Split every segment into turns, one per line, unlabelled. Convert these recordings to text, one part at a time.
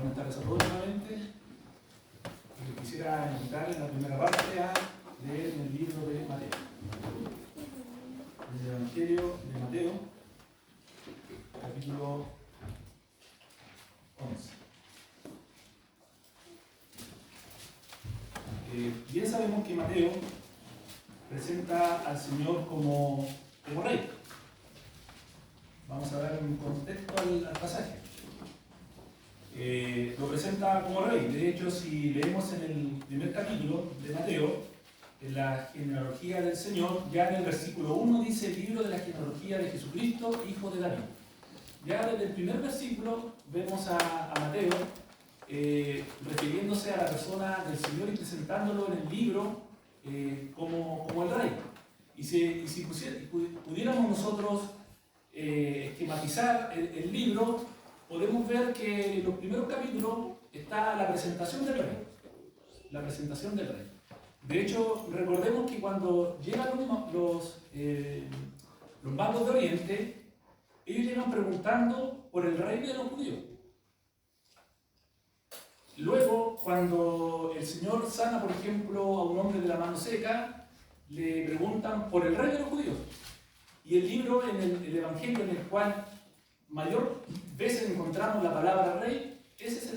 Buenas tardes a todos nuevamente. Quisiera invitar en la primera parte a leer el libro de Mateo. El Evangelio de Mateo, capítulo 11. Bien sabemos que Mateo presenta al Señor como rey. Vamos a dar un contexto al pasaje. Lo presenta como rey. De hecho, si leemos en el primer capítulo de Mateo, en la genealogía del Señor, ya en el versículo 1 dice el libro de la genealogía de Jesucristo, hijo de David. Ya desde el primer versículo vemos a Mateo refiriéndose a la persona del Señor y presentándolo en el libro como el rey. Y si pudiéramos nosotros esquematizar el libro, podemos ver que en los primeros capítulos está la presentación del rey. La presentación del rey. De hecho, recordemos que cuando llegan los magos de Oriente, ellos llegan preguntando por el rey de los judíos. Luego, cuando el Señor sana, por ejemplo, a un hombre de la mano seca, le preguntan por el rey de los judíos. Y el libro, en el Evangelio en el cual mayor veces encontramos la palabra rey, ese es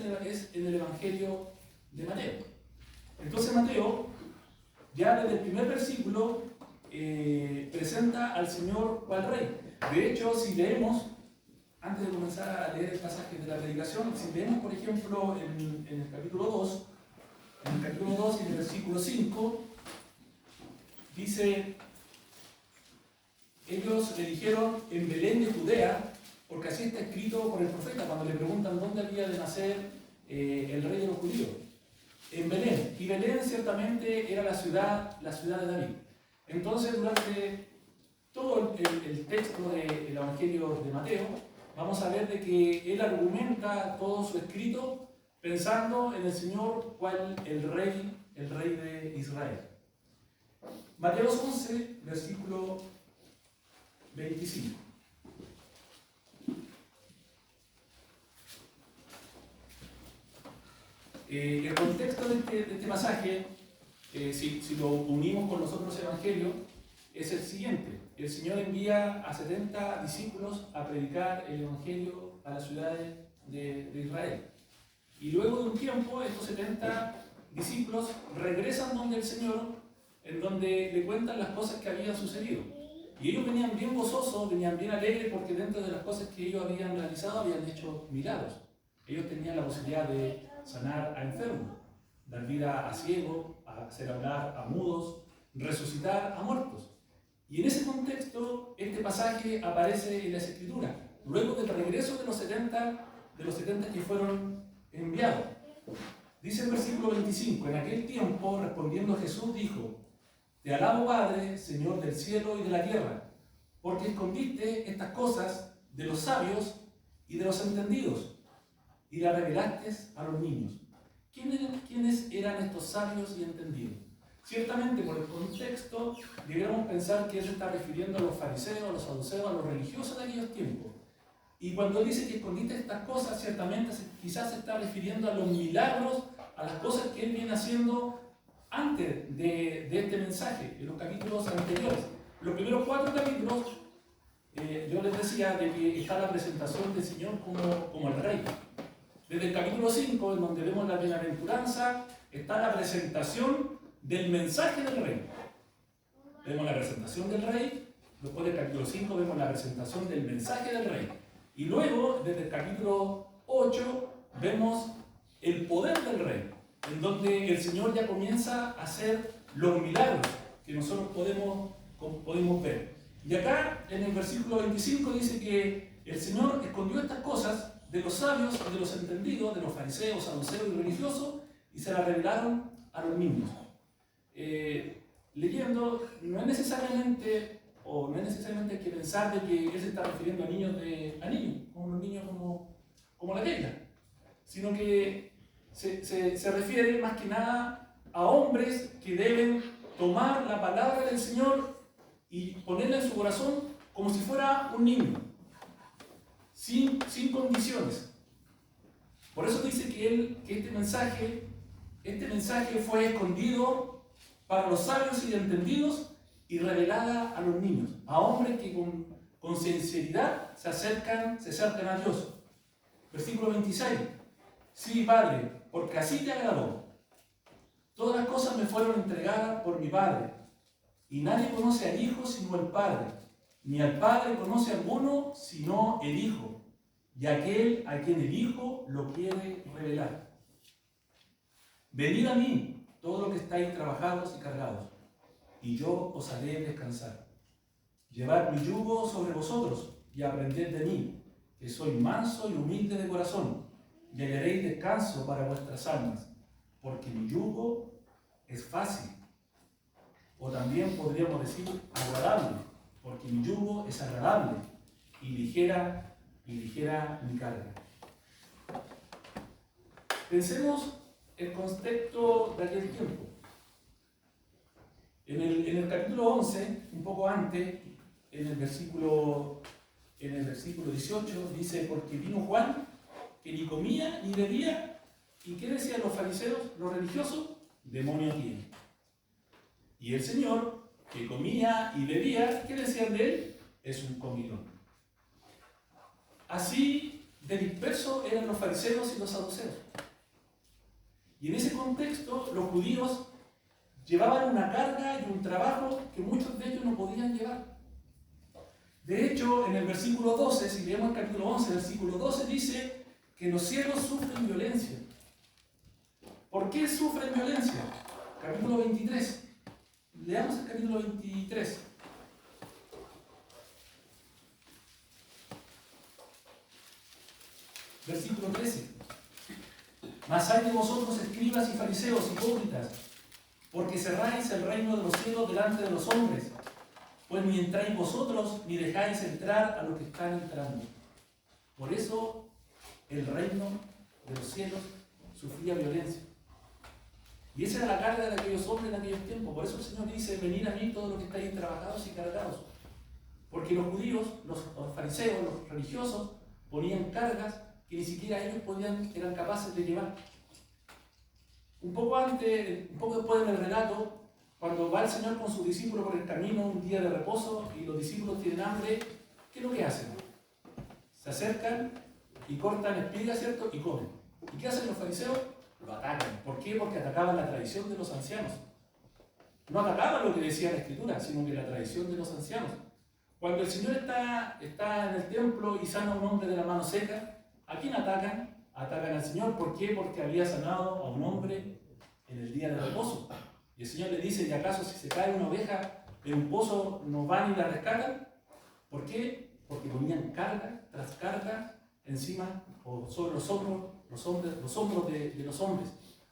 en el Evangelio de Mateo. Entonces Mateo, ya desde el primer versículo, presenta al Señor cual rey. De hecho, si leemos, antes de comenzar a leer el pasaje de la predicación, si leemos, por ejemplo, en el capítulo 2, y en el versículo 5, dice: ellos le dijeron en Belén de Judea, porque así está escrito por el profeta cuando le preguntan dónde había de nacer el rey de los judíos. En Belén. Y Belén ciertamente era la ciudad de David. Entonces, durante todo el texto del Evangelio de Mateo, vamos a ver de que él argumenta todo su escrito pensando en el Señor cual el rey de Israel. Mateo 11, versículo 25. El contexto de este pasaje, si lo unimos con los otros evangelios, es el siguiente. El Señor envía a 70 discípulos a predicar el evangelio a las ciudades de Israel. Y luego de un tiempo, estos 70 discípulos regresan donde el Señor, en donde le cuentan las cosas que habían sucedido. Y ellos venían bien gozosos, venían bien alegres, porque dentro de las cosas que ellos habían realizado, habían hecho milagros. Ellos tenían la posibilidad de sanar a enfermos, dar vida a ciegos, hacer hablar a mudos, resucitar a muertos. Y en ese contexto, este pasaje aparece en las Escrituras, luego del regreso de los 70 que fueron enviados. Dice el versículo 25: en aquel tiempo, respondiendo Jesús, dijo: te alabo, Padre, Señor del cielo y de la tierra, porque escondiste estas cosas de los sabios y de los entendidos, y las revelaste a los niños. ¿Quiénes eran estos sabios y entendidos? Ciertamente, por el contexto, deberíamos pensar que él se está refiriendo a los fariseos, a los saduceos, a los religiosos de aquellos tiempos. Y cuando dice que escondiste estas cosas, ciertamente quizás se está refiriendo a los milagros, a las cosas que él viene haciendo antes de este mensaje, en los capítulos anteriores. Los primeros 4 capítulos, yo les decía de que está la presentación del Señor como el rey. Desde el capítulo 5, en donde vemos la bienaventuranza, está la presentación del mensaje del rey. Vemos la presentación del rey, después del capítulo 5 vemos la presentación del mensaje del rey. Y luego, desde el capítulo 8, vemos el poder del rey, en donde el Señor ya comienza a hacer los milagros que nosotros podemos ver. Y acá, en el versículo 25, dice que el Señor escondió estas cosas de los sabios y de los entendidos, de los fariseos, saduceos y religiosos, y se las revelaron a los niños. Leyendo, no es necesariamente hay que pensar de que él se está refiriendo a niños, como los niños como la Biblia, sino que se refiere más que nada a hombres que deben tomar la palabra del Señor y ponerla en su corazón como si fuera un niño, sin condiciones. Por eso dice que este mensaje fue escondido para los sabios y entendidos y revelada a los niños, a hombres que con sinceridad se acercan a Dios. Versículo 26. Sí, Padre, porque así te agradó. Todas las cosas me fueron entregadas por mi Padre, y nadie conoce al Hijo sino el Padre, ni al Padre conoce a alguno sino el Hijo, y aquel a quien el Hijo lo quiere revelar. Venid a mí, todos los que estáis trabajados y cargados, y yo os haré descansar. Llevad mi yugo sobre vosotros y aprended de mí, que soy manso y humilde de corazón, y hallaréis descanso para vuestras almas, porque mi yugo es fácil. O también podríamos decir agradable, porque mi yugo es agradable y ligera mi carga. Pensemos el contexto de aquel tiempo. En el capítulo 11, un poco antes, en el versículo 18, dice, porque vino Juan, que ni comía ni bebía, y ¿qué decían los fariseos, los religiosos? Demonio tiene. Y el Señor, que comía y bebía, ¿qué decían de él? Es un comilón. Así de dispersos eran los fariseos y los saduceos. Y en ese contexto, los judíos llevaban una carga y un trabajo que muchos de ellos no podían llevar. De hecho, en el versículo 12, si leemos el capítulo 11, el versículo 12 dice que los cielos sufren violencia. ¿Por qué sufren violencia? Capítulo 23. Leamos el capítulo 23. Versículo 13. Mas hay de vosotros, escribas y fariseos, hipócritas, porque cerráis el reino de los cielos delante de los hombres, pues ni entráis vosotros, ni dejáis entrar a los que están entrando. Por eso el reino de los cielos sufría violencia. Y esa era la carga de aquellos hombres en aquellos tiempos. Por eso el Señor dice, venid a mí todos los que estáis trabajados y cargados. Porque los judíos, los fariseos, los religiosos, ponían cargas que ni siquiera ellos eran capaces de llevar. Un poco después en el relato, cuando va el Señor con sus discípulos por el camino, un día de reposo, y los discípulos tienen hambre, ¿qué es lo que hacen? Se acercan y cortan espigas, ¿cierto? Y comen. ¿Y qué hacen los fariseos? Lo atacan. ¿Por qué? Porque atacaban la tradición de los ancianos. No atacaban lo que decía la Escritura, sino que la tradición de los ancianos. Cuando el Señor está en el templo y sana a un hombre de la mano seca, ¿a quién atacan? Atacan al Señor. ¿Por qué? Porque había sanado a un hombre en el día de reposo. Y el Señor le dice, ¿y acaso si se cae una oveja en un pozo no van y la rescatan? ¿Por qué? Porque ponían carga tras carga encima o sobre los hombros de los hombres.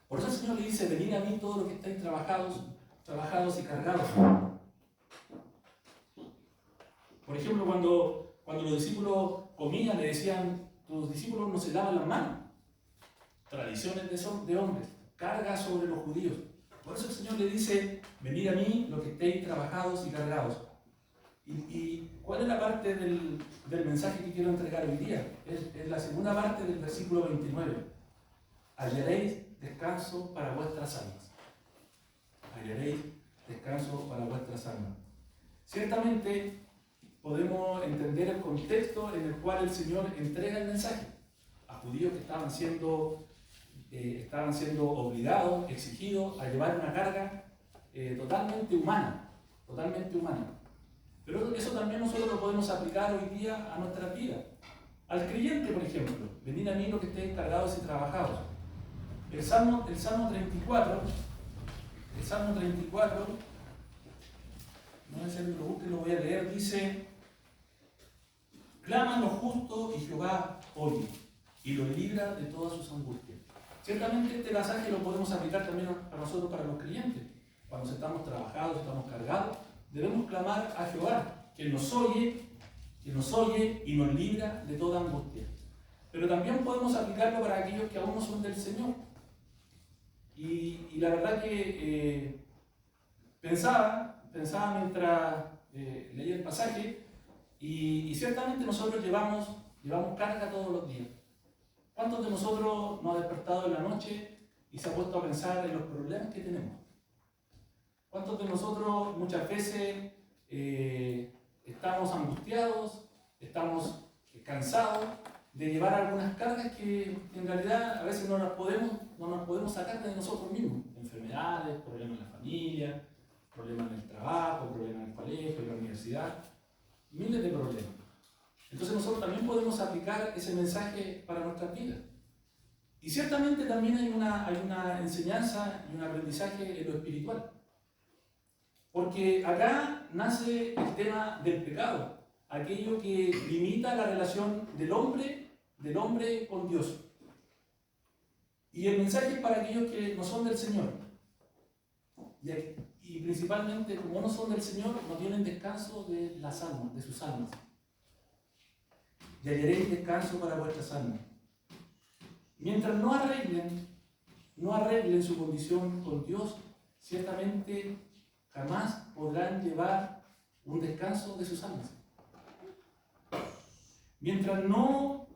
Por eso el Señor le dice, venid a mí todos los que estáis trabajados y cargados. Por ejemplo, cuando los discípulos comían, le decían, tus discípulos no se lavan las manos. Tradiciones de hombres, carga sobre los judíos. Por eso el Señor le dice, venid a mí los que estéis trabajados y cargados. ¿Y cuál es la parte del mensaje que quiero entregar hoy día? Es la segunda parte del versículo 29. Hallaréis descanso para vuestras almas. Hallaréis descanso para vuestras almas. Ciertamente podemos entender el contexto en el cual el Señor entrega el mensaje a judíos que estaban siendo obligados, exigidos a llevar una carga totalmente humana. Pero eso también nosotros lo podemos aplicar hoy día a nuestra vida. Al creyente, por ejemplo, venid a mí los que estéis cargados y trabajados. El Salmo 34, no sé si lo busque, lo voy a leer, dice, claman los justos y Jehová oye, y los libra de todas sus angustias. Ciertamente este pasaje lo podemos aplicar también a nosotros, para los creyentes. Cuando estamos trabajados, estamos cargados, debemos clamar a Jehová, que nos oye y nos libra de toda angustia. Pero también podemos aplicarlo para aquellos que aún no son del Señor. Y la verdad que pensaba mientras leía el pasaje, y ciertamente nosotros llevamos carga todos los días. ¿Cuántos de nosotros nos ha despertado en la noche y se ha puesto a pensar en los problemas que tenemos? ¿Cuántos de nosotros muchas veces estamos angustiados, estamos cansados de llevar algunas cargas que en realidad a veces no nos podemos sacar de nosotros mismos? Enfermedades, problemas en la familia, problemas en el trabajo, problemas en el colegio, en la universidad, miles de problemas. Entonces nosotros también podemos aplicar ese mensaje para nuestras vidas. Y ciertamente también hay una enseñanza y un aprendizaje en lo espiritual. Porque acá nace el tema del pecado, aquello que limita la relación del hombre con Dios. Y el mensaje es para aquellos que no son del Señor. Y principalmente, como no son del Señor, no tienen descanso de las almas, de sus almas. Y hallaréis descanso para vuestras almas. Mientras no arreglen su condición con Dios, ciertamente jamás podrán llevar un descanso de sus almas. Mientras no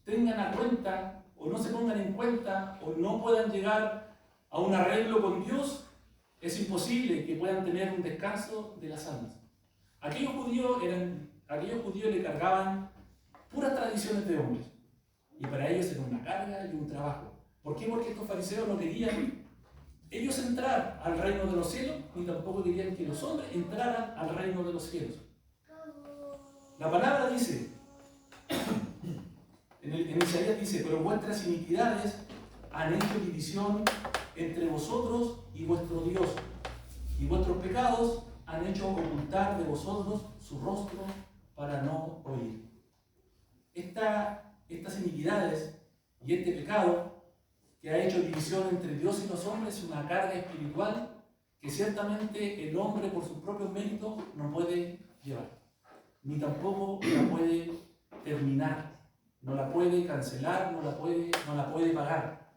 tengan a cuenta, o no se pongan en cuenta, o no puedan llegar a un arreglo con Dios, es imposible que puedan tener un descanso de las almas. Aquellos judíos le cargaban puras tradiciones de hombres, y para ellos era una carga y un trabajo. ¿Por qué? Porque estos fariseos no querían ellos entrar al reino de los cielos, ni tampoco querían que los hombres entraran al reino de los cielos. La palabra dice, en Isaías dice, pero vuestras iniquidades han hecho división entre vosotros y vuestro Dios, y vuestros pecados han hecho ocultar de vosotros su rostro para no oír. Estas iniquidades y este pecado que ha hecho división entre Dios y los hombres es una carga espiritual que ciertamente el hombre por sus propios méritos no puede llevar, ni tampoco la puede terminar, no la puede cancelar, no la puede pagar.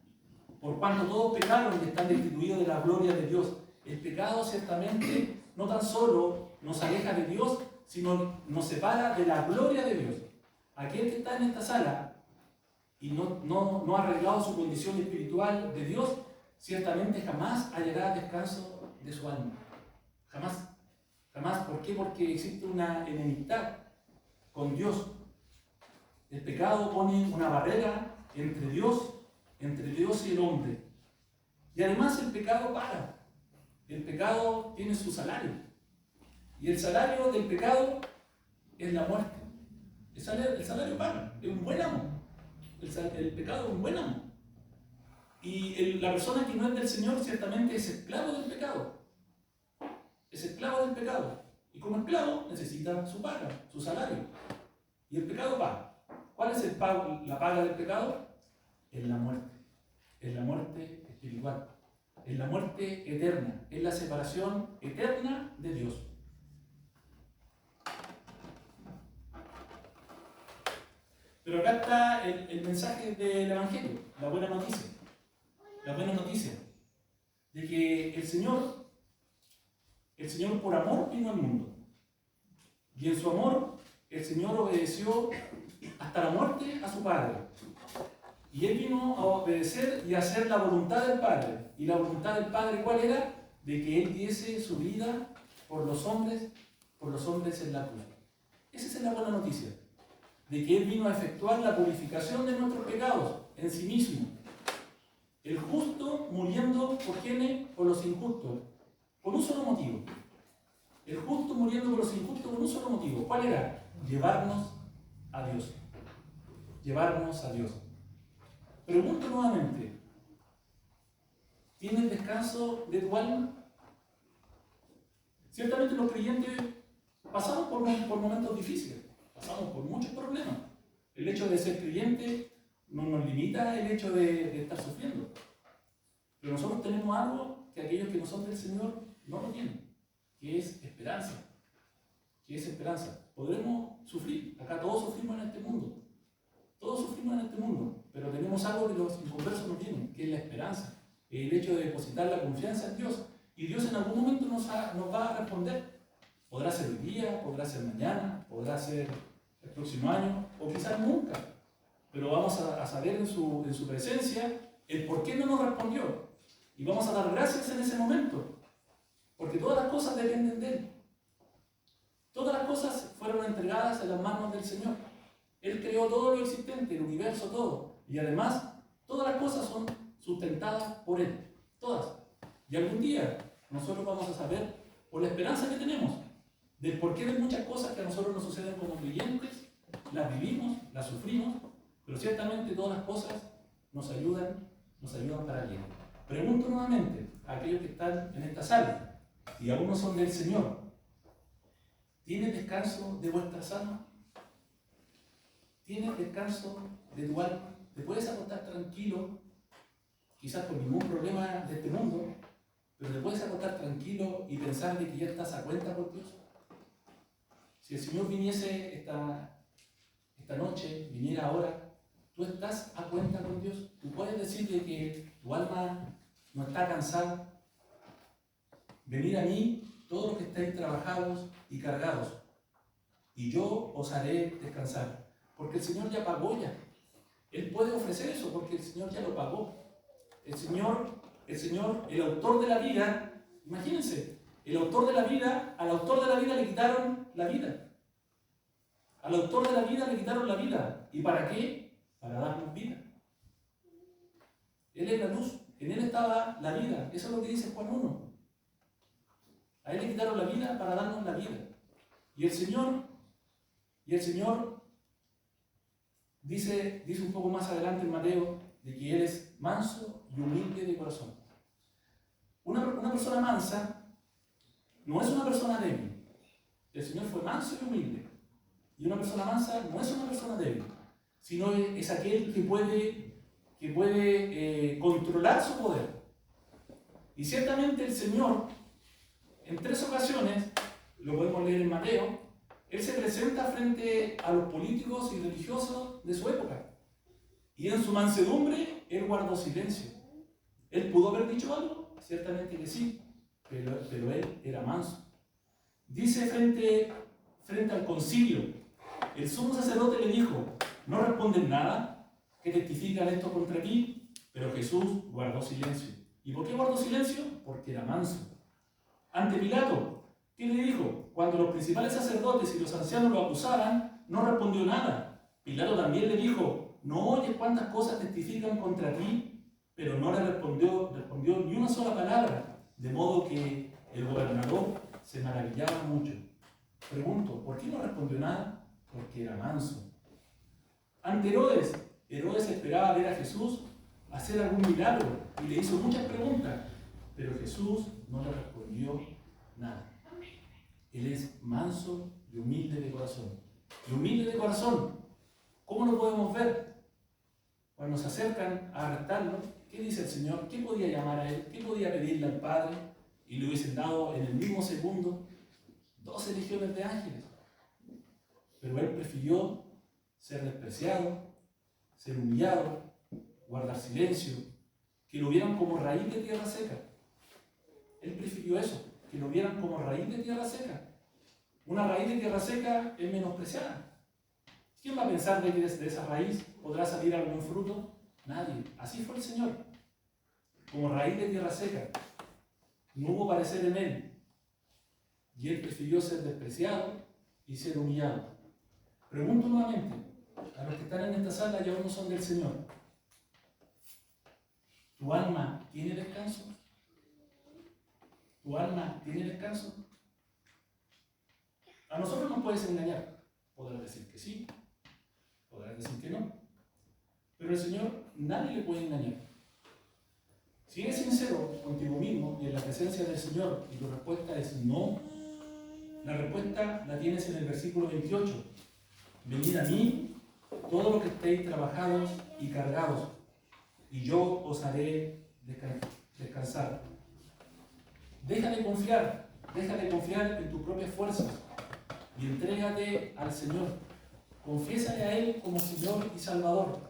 Por cuanto todos pecaron y están destituidos de la gloria de Dios. El pecado ciertamente no tan solo nos aleja de Dios, sino nos separa de la gloria de Dios. Aquel que está en esta sala y no ha arreglado su condición espiritual de Dios, ciertamente jamás hallará descanso de su alma. Jamás. Jamás. ¿Por qué? Porque existe una enemistad con Dios. El pecado pone una barrera entre Dios y el hombre. Y además el pecado paga. El pecado tiene su salario. Y el salario del pecado es la muerte. El salario paga. Es un buen amo. El pecado es un buen amo. Y la persona que no es del Señor ciertamente es esclavo del pecado. Es esclavo del pecado. Y como esclavo necesita su paga, su salario. Y el pecado paga. ¿Cuál es la paga del pecado? Es la muerte. Es la muerte espiritual. Es la muerte eterna. Es la separación eterna de Dios. Pero acá está el mensaje del Evangelio, la buena noticia. La buena noticia de que el Señor por amor vino al mundo. Y en su amor, el Señor obedeció hasta la muerte a su Padre. Y Él vino a obedecer y a hacer la voluntad del Padre. ¿Y la voluntad del Padre cuál era? De que Él diese su vida por los hombres en la cruz. Esa es la buena noticia. De que Él vino a efectuar la purificación de nuestros pecados en sí mismo. El justo muriendo por quiénes, por los injustos, por un solo motivo. El justo muriendo por los injustos por un solo motivo. ¿Cuál era? Llevarnos a Dios. Llevarnos a Dios. Pregunto nuevamente, ¿tienes descanso de tu alma? Ciertamente los creyentes pasamos por momentos difíciles, pasamos por muchos problemas. El hecho de ser creyente no nos limita el hecho de estar sufriendo. Pero nosotros tenemos algo que aquellos que no son del Señor no lo tienen, que es esperanza. Que es esperanza. Podremos sufrir, acá todos sufrimos en este mundo. Todos sufrimos en este mundo, pero tenemos algo que los inconversos no tienen, que es la esperanza. El hecho de depositar la confianza en Dios. Y Dios en algún momento nos va a responder. Podrá ser hoy día, podrá ser mañana, podrá ser el próximo año, o quizás nunca. pero vamos a saber en su presencia el por qué no nos respondió. Y vamos a dar gracias en ese momento, porque todas las cosas dependen de Él. Todas las cosas fueron entregadas en las manos del Señor. Él creó todo lo existente, el universo, todo. Y además, todas las cosas son sustentadas por Él. Todas. Y algún día nosotros vamos a saber, por la esperanza que tenemos, del porqué de muchas cosas que a nosotros nos suceden como creyentes, las vivimos, las sufrimos, pero ciertamente todas las cosas nos ayudan para bien. Pregunto nuevamente a aquellos que están en esta sala, y aún no son del Señor, ¿tienes descanso de vuestras almas? ¿Tienes descanso de tu alma? ¿Te puedes acostar tranquilo? Quizás con ningún problema de este mundo, pero te puedes acostar tranquilo y pensar de que ya estás a cuenta con Dios. Si el Señor viniese esta noche, viniera ahora, tú estás a cuenta con Dios. Tú puedes decirle que tu alma no está cansada. Venid a mí, todos los que estáis trabajados y cargados, y yo os haré descansar. Porque el Señor ya pagó ya. Él puede ofrecer eso porque el Señor ya lo pagó. El Señor, el autor de la vida, imagínense, al autor de la vida le quitaron la vida. Al autor de la vida le quitaron la vida. ¿Y para qué? Para darnos vida. Él es la luz, en Él estaba la vida. Eso es lo que dice Juan 1. A Él le quitaron la vida para darnos la vida. Y el Señor dice un poco más adelante en Mateo, de que Él es manso y humilde de corazón. Una persona mansa no es una persona débil. El Señor fue manso y humilde. Y una persona mansa no es una persona débil, sino es aquel que puede controlar su poder. Y ciertamente el Señor, en 3 ocasiones, lo podemos leer en Mateo, Él se presenta frente a los políticos y religiosos de su época. Y en su mansedumbre, Él guardó silencio. ¿Él pudo haber dicho algo? Ciertamente que sí, pero Él era manso. Dice frente al concilio, el sumo sacerdote le dijo, ¿no responden nada? ¿Que testifican esto contra ti? Pero Jesús guardó silencio. ¿Y por qué guardó silencio? Porque era manso. Ante Pilato, ¿qué le dijo? Cuando los principales sacerdotes y los ancianos lo acusaban, no respondió nada. Pilato también le dijo, ¿no oyes cuántas cosas testifican contra ti? Pero no le respondió ni una sola palabra, de modo que el gobernador se maravillaba mucho. Pregunto, ¿por qué no respondió nada? Porque era manso. Ante Herodes esperaba ver a Jesús hacer algún milagro y le hizo muchas preguntas, pero Jesús no le respondió nada. Él es manso y humilde de corazón. Y humilde de corazón, ¿cómo lo podemos ver? Cuando se acercan a arrestarlo, ¿qué dice el Señor? ¿Qué podía llamar a Él? ¿Qué podía pedirle al Padre? Y le hubiesen dado en el mismo segundo 12 legiones de ángeles. Pero Él prefirió ser despreciado, ser humillado, guardar silencio, que lo vieran como raíz de tierra seca. Él prefirió eso, que lo vieran como raíz de tierra seca. Una raíz de tierra seca es menospreciada. ¿Quién va a pensar de que desde esa raíz podrá salir algún fruto? Nadie. Así fue el Señor. Como raíz de tierra seca. No hubo parecer en Él. Y Él prefirió ser despreciado y ser humillado. Pregunto nuevamente, a los que están en esta sala y aún no son del Señor, ¿tu alma tiene descanso? ¿Tu alma tiene descanso? A nosotros nos puedes engañar. Podrás decir que sí, podrás decir que no. Pero al Señor nadie le puede engañar. Si eres sincero contigo mismo y en la presencia del Señor y tu respuesta es no, la respuesta la tienes en el versículo 28. Venid a mí, todos los que estéis trabajados y cargados, y yo os haré descansar. Deja de confiar en tus propias fuerzas y entrégate al Señor. Confiésale a Él como Señor y Salvador.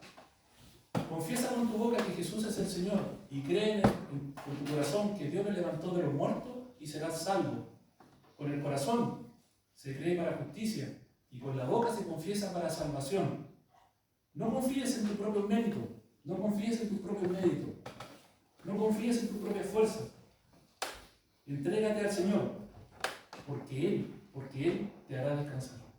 Confiesa con tu boca que Jesús es el Señor y cree con tu corazón que Dios le levantó de los muertos y serás salvo. Con el corazón se cree para justicia y con la boca se confiesa para salvación. No confíes en tu propio mérito, no confíes en tus propios méritos, no confíes en tu propia fuerza. Entrégate al Señor, porque Él te hará descansar.